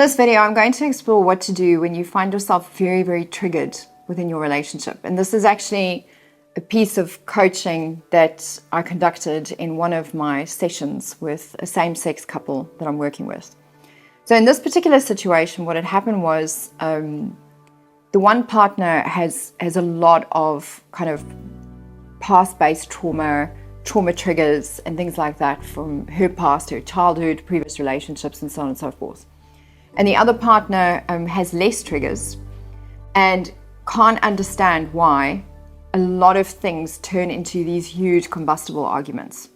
this video, I'm going to explore what to do when you find yourself very, very triggered within your relationship. And this is actually a piece of coaching that I conducted in one of my sessions with a same-sex couple that I'm working with. So in this particular situation, what had happened was the one partner has a lot of kind of past-based trauma triggers and things like that from her past, her childhood, previous relationships, and so on and so forth. And the other partner has less triggers and can't understand why a lot of things turn into these huge combustible arguments.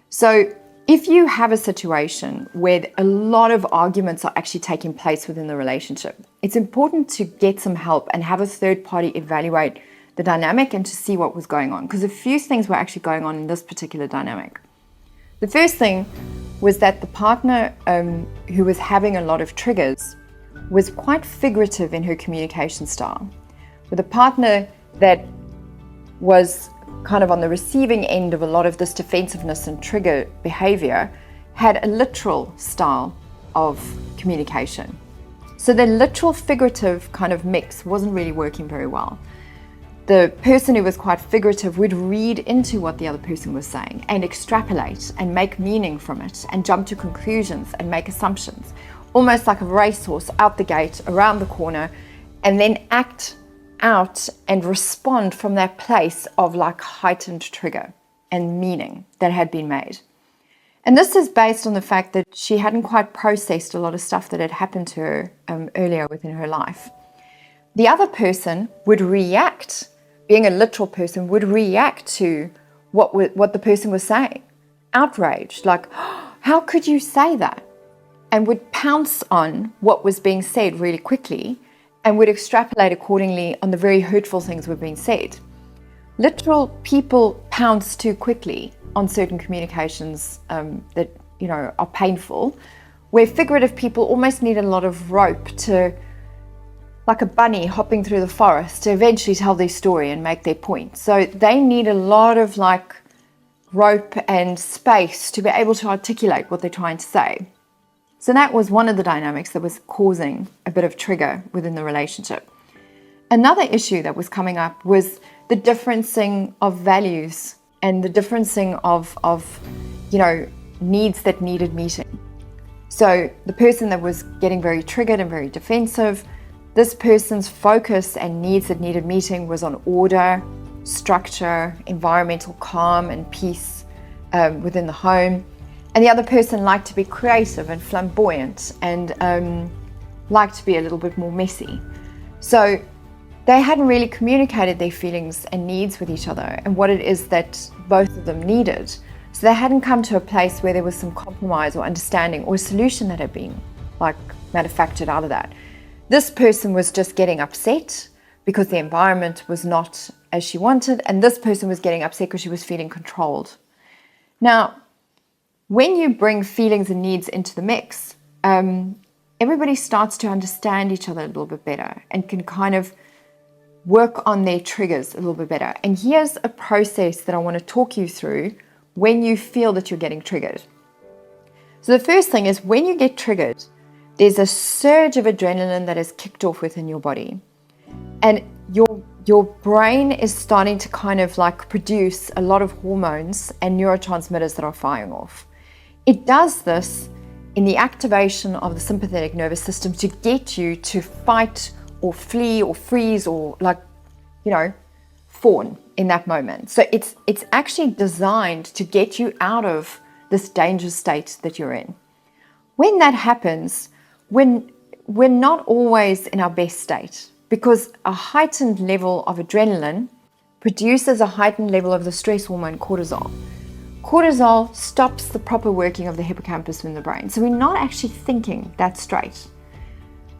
So if you have a situation where a lot of arguments are actually taking place within the relationship, it's important to get some help and have a third party evaluate the dynamic and to see what was going on, because a few things were actually going on in this particular dynamic. The first thing was that the partner who was having a lot of triggers was quite figurative in her communication style. With a partner that was kind of on the receiving end of a lot of this defensiveness and trigger behavior, had a literal style of communication. So the literal figurative kind of mix wasn't really working very well. The person who was quite figurative would read into what the other person was saying and extrapolate and make meaning from it and jump to conclusions and make assumptions, almost like a racehorse out the gate, around the corner, and then act out and respond from that place of like heightened trigger and meaning that had been made. And this is based on the fact that she hadn't quite processed a lot of stuff that had happened to her earlier within her life. The other person would react, being a literal person, would react to what the person was saying. Outraged, like, oh, how could you say that? And would pounce on what was being said really quickly and would extrapolate accordingly on the very hurtful things that were being said. Literal people pounce too quickly on certain communications that are painful, where figurative people almost need a lot of rope to, like a bunny hopping through the forest, to eventually tell their story and make their point. So they need a lot of like rope and space to be able to articulate what they're trying to say. So that was one of the dynamics that was causing a bit of trigger within the relationship. Another issue that was coming up was the differencing of values and the differencing of needs that needed meeting. So the person that was getting very triggered and very defensive, this person's focus and needs that needed meeting was on order, structure, environmental calm and peace within the home. And the other person liked to be creative and flamboyant and liked to be a little bit more messy. So they hadn't really communicated their feelings and needs with each other and what it is that both of them needed. So they hadn't come to a place where there was some compromise or understanding or a solution that had been like manufactured out of that. This person was just getting upset because the environment was not as she wanted, and this person was getting upset because she was feeling controlled. Now, when you bring feelings and needs into the mix, everybody starts to understand each other a little bit better and can kind of work on their triggers a little bit better. And here's a process that I want to talk you through when you feel that you're getting triggered. So the first thing is, when you get triggered, there's a surge of adrenaline that is kicked off within your body. And your brain is starting to kind of like produce a lot of hormones and neurotransmitters that are firing off. It does this in the activation of the sympathetic nervous system to get you to fight or flee or freeze or fawn in that moment. So it's actually designed to get you out of this dangerous state that you're in. When that happens, when we're not always in our best state, because a heightened level of adrenaline produces a heightened level of the stress hormone cortisol. Cortisol stops the proper working of the hippocampus in the brain. So we're not actually thinking that straight.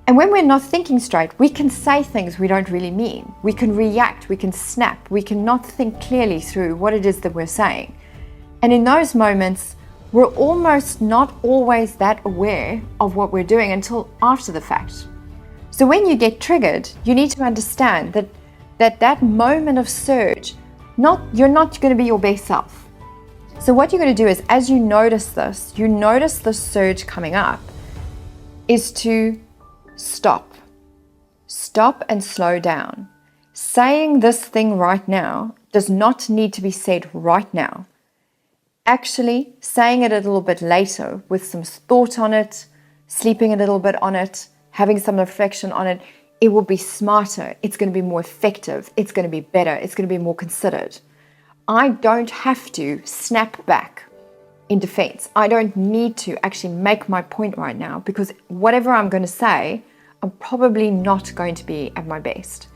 And when we're not thinking straight, we can say things we don't really mean. We can react, we can snap, we cannot think clearly through what it is that we're saying. And in those moments, we're almost not always that aware of what we're doing until after the fact. So when you get triggered, you need to understand that moment of surge, you're not going to be your best self. So what you're going to do is, as you notice this surge coming up, is to stop. Stop and slow down. Saying this thing right now does not need to be said right now. Actually, saying it a little bit later with some thought on it, sleeping a little bit on it, having some reflection on it, it will be smarter. It's going to be more effective. It's going to be better. It's going to be more considered. I don't have to snap back in defense. I don't need to actually make my point right now, because whatever I'm going to say, I'm probably not going to be at my best.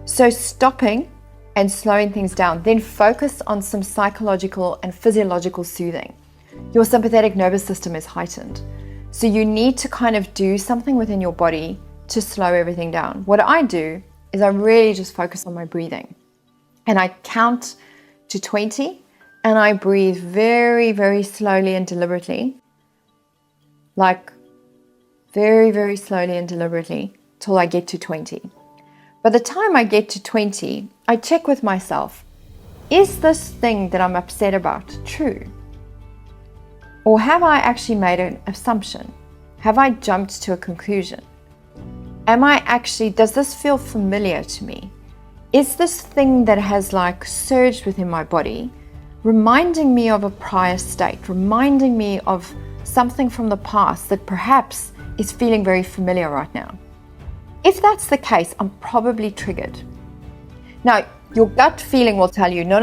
So stopping and slowing things down, then focus on some psychological and physiological soothing. Your sympathetic nervous system is heightened. So you need to kind of do something within your body to slow everything down. What I do is I really just focus on my breathing. And I count to 20 and I breathe very, very slowly and deliberately. Like very, very slowly and deliberately till I get to 20. By the time I get to 20, I check with myself, is this thing that I'm upset about true? Or have I actually made an assumption? Have I jumped to a conclusion? Does this feel familiar to me? Is this thing that has like surged within my body reminding me of a prior state, reminding me of something from the past that perhaps is feeling very familiar right now? If that's the case, I'm probably triggered. Now, your gut feeling will tell you, no,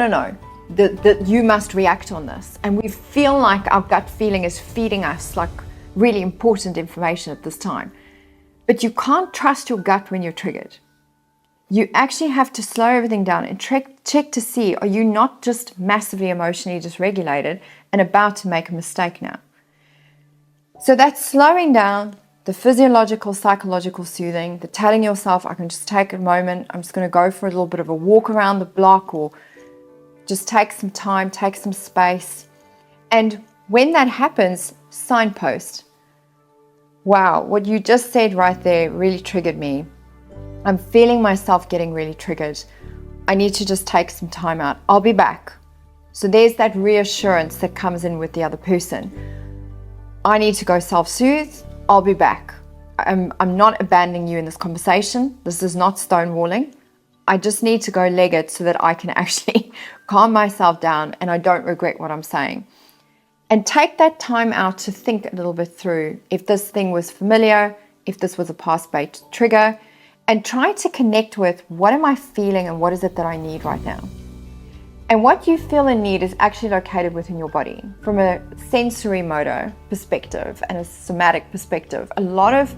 that you must react on this. And we feel like our gut feeling is feeding us like really important information at this time. But you can't trust your gut when you're triggered. You actually have to slow everything down and check to see, are you not just massively emotionally dysregulated and about to make a mistake now? So that's slowing down, the physiological, psychological soothing, the telling yourself, I can just take a moment, I'm just going to go for a little bit of a walk around the block, or just take some time, take some space. And when that happens, signpost. Wow, what you just said right there really triggered me. I'm feeling myself getting really triggered. I need to just take some time out. I'll be back. So there's that reassurance that comes in with the other person. I need to go self-soothe. I'll be back. I'm not abandoning you in this conversation. This is not stonewalling. I just need to go leg it so that I can actually calm myself down and I don't regret what I'm saying. And take that time out to think a little bit through if this thing was familiar, if this was a past-based trigger, and try to connect with what am I feeling and what is it that I need right now. And what you feel and need is actually located within your body. From a sensory motor perspective and a somatic perspective, a lot of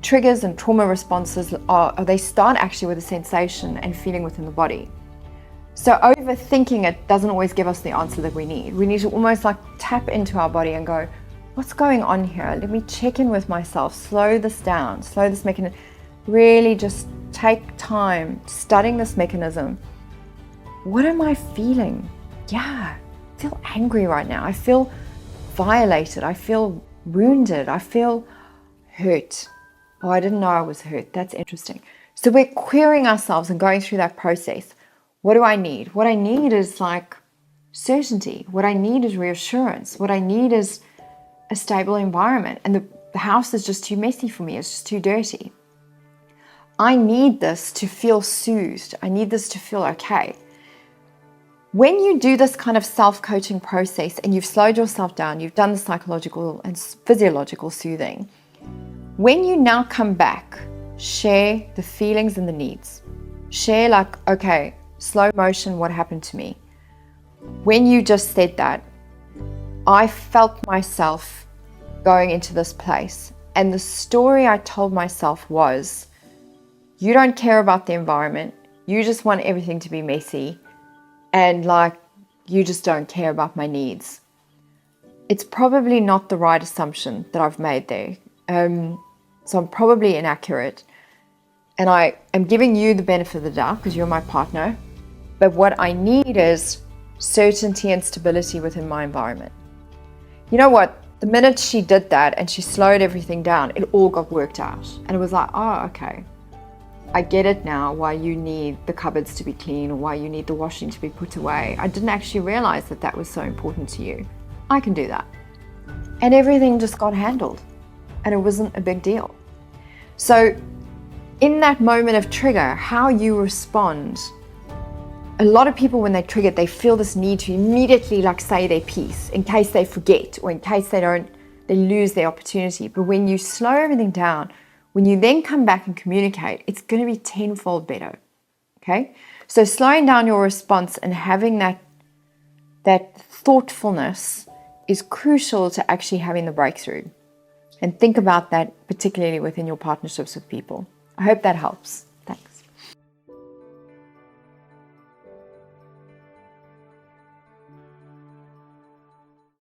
triggers and trauma responses they start actually with a sensation and feeling within the body. So overthinking it doesn't always give us the answer that we need. We need to almost like tap into our body and go, what's going on here? Let me check in with myself, slow this down, slow this mechanism. Really just take time studying this mechanism. What am I feeling? Yeah, I feel angry right now. I feel violated. I feel wounded. I feel hurt. Oh, I didn't know I was hurt. That's interesting. So we're querying ourselves and going through that process. What do I need? What I need is like certainty. What I need is reassurance. What I need is a stable environment. And the house is just too messy for me. It's just too dirty. I need this to feel soothed. I need this to feel okay. When you do this kind of self-coaching process and you've slowed yourself down, you've done the psychological and physiological soothing, when you now come back, share the feelings and the needs. Share like, okay, slow motion, what happened to me? When you just said that, I felt myself going into this place. And the story I told myself was, you don't care about the environment. You just want everything to be messy. And like, you just don't care about my needs. It's probably not the right assumption that I've made there. So I'm probably inaccurate. And I am giving you the benefit of the doubt because you're my partner. But what I need is certainty and stability within my environment. You know what? The minute she did that and she slowed everything down, it all got worked out. And it was like, oh, okay. I get it now why you need the cupboards to be clean or why you need the washing to be put away. I didn't actually realize that was so important to you. I can do that. And everything just got handled. and it wasn't a big deal. So in that moment of trigger, how you respond, a lot of people when they're triggered, they feel this need to immediately say their piece in case they forget or in case they lose their opportunity. But when you slow everything down, when you then come back and communicate, it's going to be tenfold better. Okay? So slowing down your response and having that thoughtfulness is crucial to actually having the breakthrough. And think about that particularly within your partnerships with people. I hope that helps.